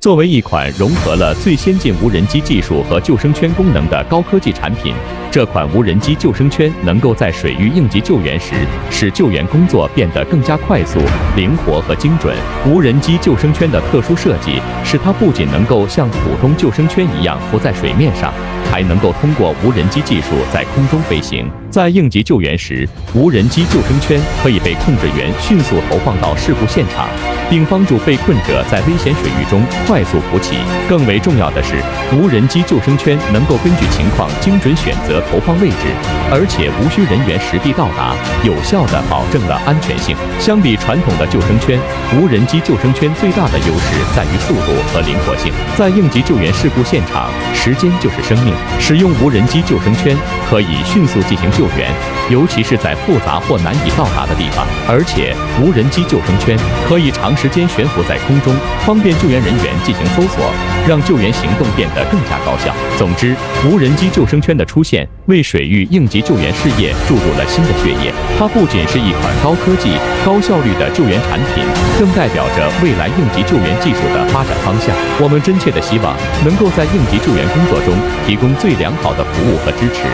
作为一款融合了最先进无人机技术和救生圈功能的高科技产品，这款无人机救生圈能够在水域应急救援时，使救援工作变得更加快速、灵活和精准。无人机救生圈的特殊设计，使它不仅能够像普通救生圈一样浮在水面上，还能够通过无人机技术在空中飞行。在应急救援时，无人机救生圈可以被控制员迅速投放到事故现场，并帮助被困者在危险水域中快速浮起。更为重要的是，无人机救生圈能够根据情况精准选择投放位置，而且无需人员实地到达，有效地保证了安全性。相比传统的救生圈，无人机救生圈最大的优势在于速度和灵活性。在应急救援事故现场，时间就是生命，使用无人机救生圈可以迅速进行救援，尤其是在复杂或难以到达的地方。而且，无人机救生圈可以长时间悬浮在空中，方便救援人员进行搜索，让救援行动变得更加高效。总之，无人机救生圈的出现为水域应急救援事业注入了新的血液。它不仅是一款高科技、高效率的救援产品，更代表着未来应急救援技术的发展方向。我们真切地希望能够在应急救援工作中提供最良好的服务和支持。